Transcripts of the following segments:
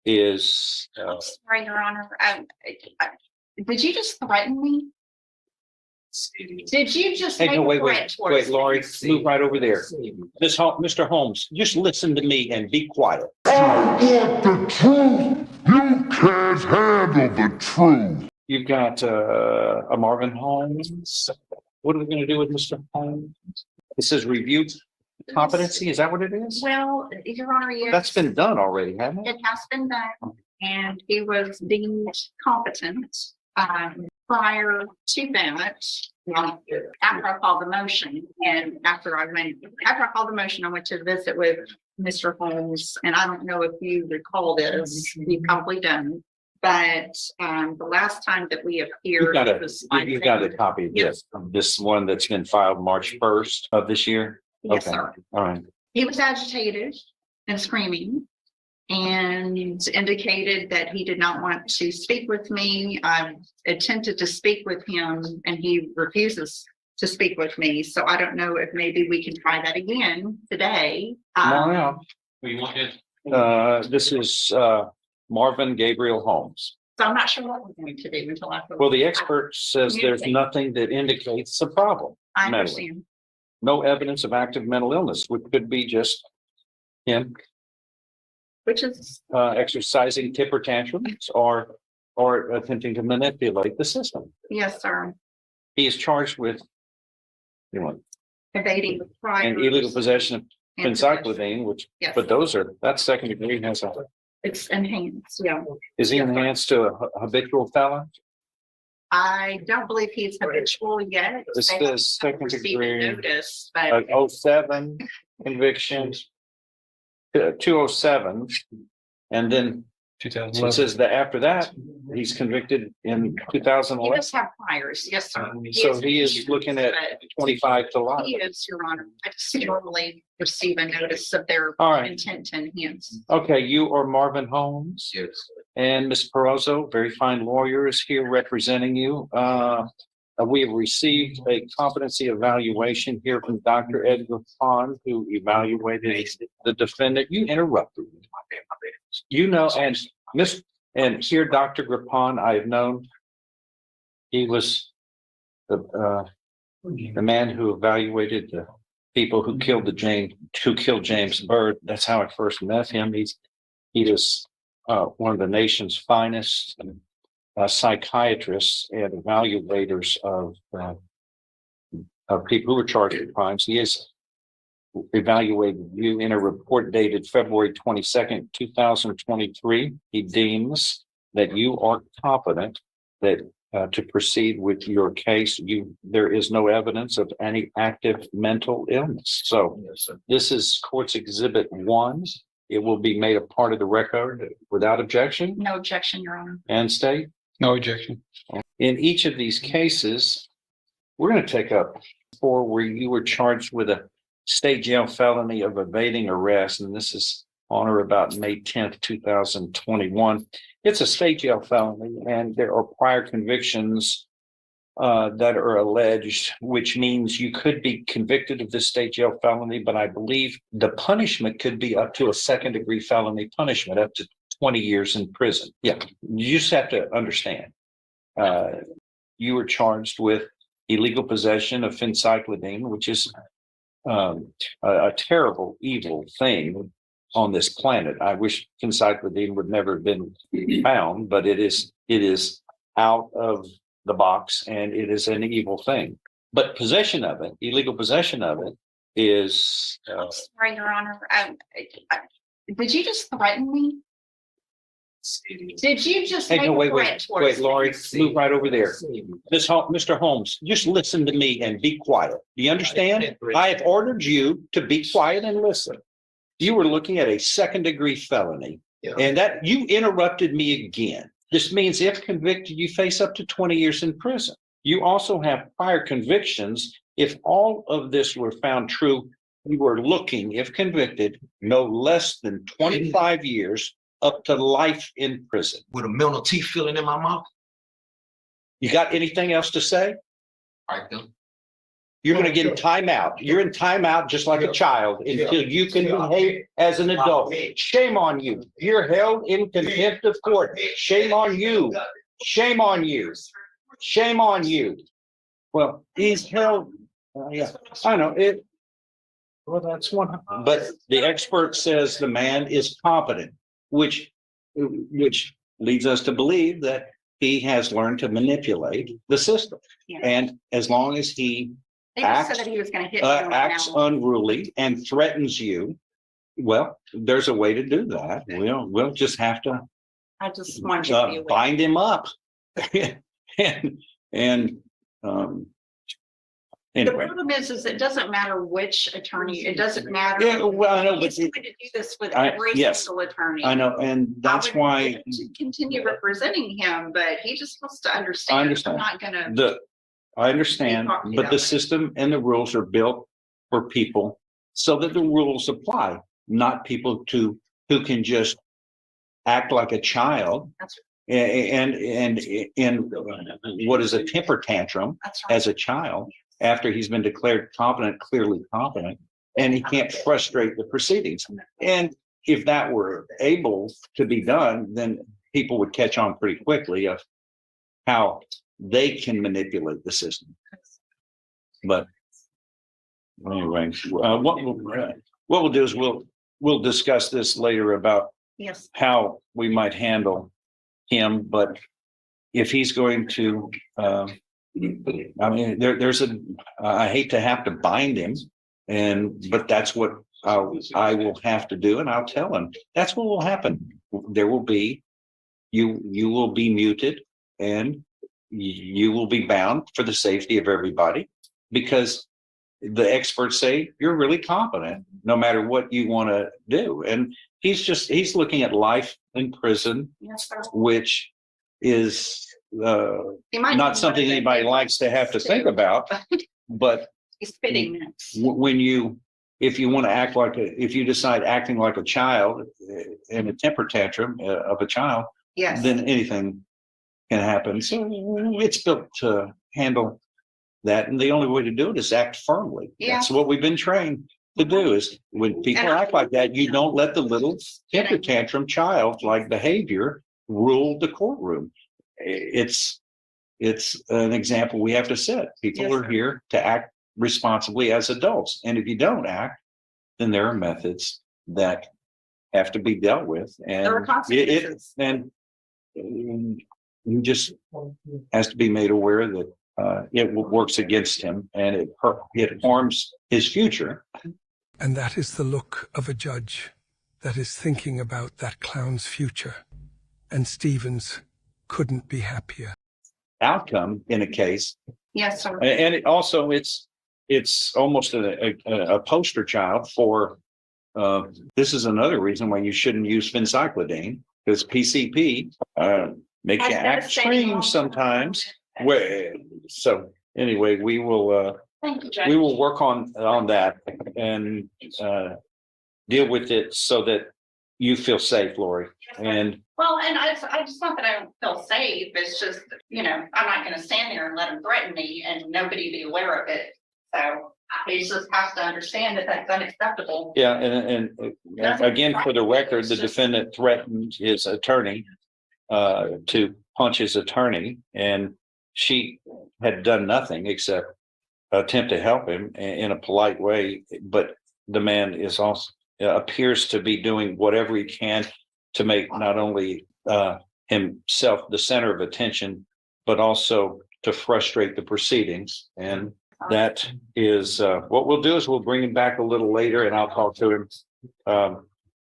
is. I'm sorry, Your Honor. Did you just threaten me? Did you just make a threat wait, towards Laurie, me? move right over there. Mr. Holmes, just listen to me and be quiet. I want the truth. You can't handle the truth. You've got a Marvin Holmes. What are we going to do with Mr. Holmes? It says review competency. Is that what it is? Well, Your Honor, yes. That's been done already, hasn't it? It has been done, and he was deemed competent prior to that. After I called the motion, and after I called the motion, I went to visit with Mr. Holmes, and I don't know if you recall this. You probably don't. But the last time that we appeared, you've got a copy of yes. this one that's been filed March 1st of this year. Yes, okay. Sir. All right. He was agitated and screaming and indicated that he did not want to speak with me. I attempted to speak with him and he refuses to speak with me. So I don't know if maybe we can try that again today. Come on out. This is Marvin Gabriel Holmes. So I'm not sure what we're going to do until I. Well, the expert says there's nothing that indicates a problem. I understand. No evidence of active mental illness, which could be just him. Which is exercising temper tantrums or attempting to manipulate the system. Yes, sir. He is charged with evading the prior and illegal possession of encyclopedine, which yes. But that's second degree. It's enhanced. Yeah. Is he enhanced to a habitual felon? I don't believe he's habitual yet. This is second degree. Notice, but 07 convictions. 207, and then 2011. It says that after that he's convicted in 2011. He does have priors, yes, sir. So he is looking at 25 to life. He is, Your Honor. I just normally receive a notice of their intent to enhance. Okay, you are Marvin Holmes. Yes. And Ms. Perozzo, very fine lawyer, is here representing you. We have received a competency evaluation here from Dr. Edgar Pond, who evaluated the defendant. You interrupted me. You know, and here, Dr. Grapon, I have known. He was the man who evaluated the people who killed James Byrd. That's how I first met him. He was one of the nation's finest psychiatrists and evaluators of people who were charged with crimes. He has evaluated you in a report dated February 22nd, 2023. He deems that you are competent that to proceed with your case. There is no evidence of any active mental illness. So yes, this is Court's Exhibit 1. It will be made a part of the record without objection. No objection, Your Honor. And state? No objection. In each of these cases, we're going to take up 4 where you were charged with a state jail felony of evading arrest. And this is on or about May 10th, 2021. It's a state jail felony, and there are prior convictions that are alleged, which means you could be convicted of this state jail felony, but I believe the punishment could be up to a second degree felony punishment, up to 20 years in prison. Yeah, you just have to understand. You were charged with illegal possession of phencyclidine, which is a terrible, evil thing on this planet. I wish phencyclidine would never have been found, but it is out of the box, and it is an evil thing. But possession of it, illegal possession of it, is. I'm sorry, Your Honor. Did you just threaten me? Did you just make a threat towards wait, Laurie, move right over there. Mr. Holmes, just listen to me and be quiet. Do you understand? I have ordered you to be quiet and listen. You were looking at a second degree felony, and that you interrupted me again. This means if convicted, you face up to 20 years in prison. You also have prior convictions. If all of this were found true, you were looking, if convicted, no less than 25 years up to life in prison. With a mental teeth feeling in my mouth. You got anything else to say? All right, then. You're going to get in timeout. You're in timeout just like a child until you can behave as an adult. Shame on you. You're held in contempt of court. Shame on you. Shame on you. Shame on you. Well, he's held. Yeah, I know it. Well, that's one. But the expert says the man is competent, which leads us to believe that he has learned to manipulate the system. Yeah. And as long as he They just said that he was going to hit you acts now. unruly and threatens you, well, there's a way to do that. We'll just have to I just wanted you to be aware. bind him up. and The anyway. problem is it doesn't matter which attorney. It doesn't matter. Yeah, well, I know, but He's going to do this with I- every yes. single attorney. I know, and that's I would why like to continue representing him, but he just wants to understand. I understand. I'm not going to. I understand, talk to you but that the way. system and the rules are built for people so that the rules apply, not people who can just act like a child. That's And what is a temper tantrum That's right. as a child after he's been declared competent, clearly competent, and he can't frustrate the proceedings. And if that were able to be done, then people would catch on pretty quickly of how they can manipulate the system. But anyway, what we'll do is we'll discuss this later about Yes. how we might handle him. But if he's going to, I mean, I hate to have to bind him, but that's what I will have to do, and I'll tell him that's what will happen. There will be, you will be muted, and you will be bound for the safety of everybody, because the experts say you're really competent no matter what you want to do. And he's looking at life in prison, Yes, sir. which is He might not be something motivated anybody likes to have to think about. But He's fitting next. if you decide acting like a child in a temper tantrum of a child, Yes. then anything can happen. So it's built to handle that. And the only way to do it is act firmly. Yeah. That's what we've been trained to do, is when people act like that, you don't let the little temper tantrum child-like behavior rule the courtroom. It's an example we have to set. People Yes, are sir. here to act responsibly as adults. And if you don't act, then there are methods that have to be dealt with. And There are consequences. he just has to be made aware that it works against him, and it harms his future. And that is the look of a judge that is thinking about that clown's future. And Stevens couldn't be happier. Outcome in a case. Yes, sir. And it's almost a poster child for this is another reason why you shouldn't use phencyclidine, because PCP makes you act strange sometimes. So anyway, we will Thank you, Judge. we will work on that and deal with it so that you feel safe, Lori. And Well, and I just not that I don't feel safe. It's just, I'm not going to stand there and let him threaten me and nobody be aware of it. So he just has to understand that that's unacceptable. yeah, and again, for the record, the defendant threatened his attorney to punch his attorney, and she had done nothing except attempt to help him in a polite way. But the man is also appears to be doing whatever he can to make not only himself the center of attention, but also to frustrate the proceedings. And that is what we'll do is we'll bring him back a little later, and I'll talk to him.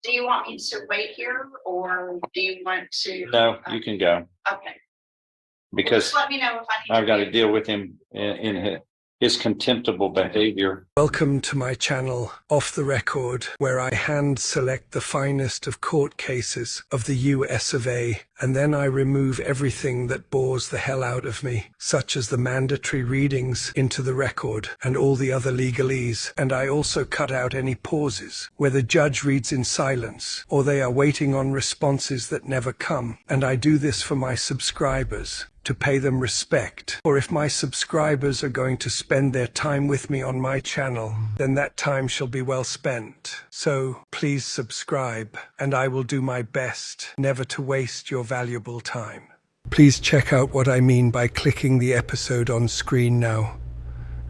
Do you want me to wait here, or do you want to? No, you can go, Okay. because Just let me know if I need I've got to deal with him in his contemptible behavior. Welcome to my channel, Off the Record, where I hand select the finest of court cases of the US of A and then I remove everything that bores the hell out of me, such as the mandatory readings into the record and all the other legalese, and I also cut out any pauses where the judge reads in silence or they are waiting on responses that never come, and I do this for my subscribers, to pay them respect. Or if my subscribers are going to spend their time with me on my channel, then that time shall be well spent. So please subscribe, and I will do my best never to waste your valuable time. Please check out what I mean by clicking the episode on screen now,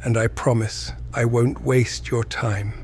and I promise I won't waste your time.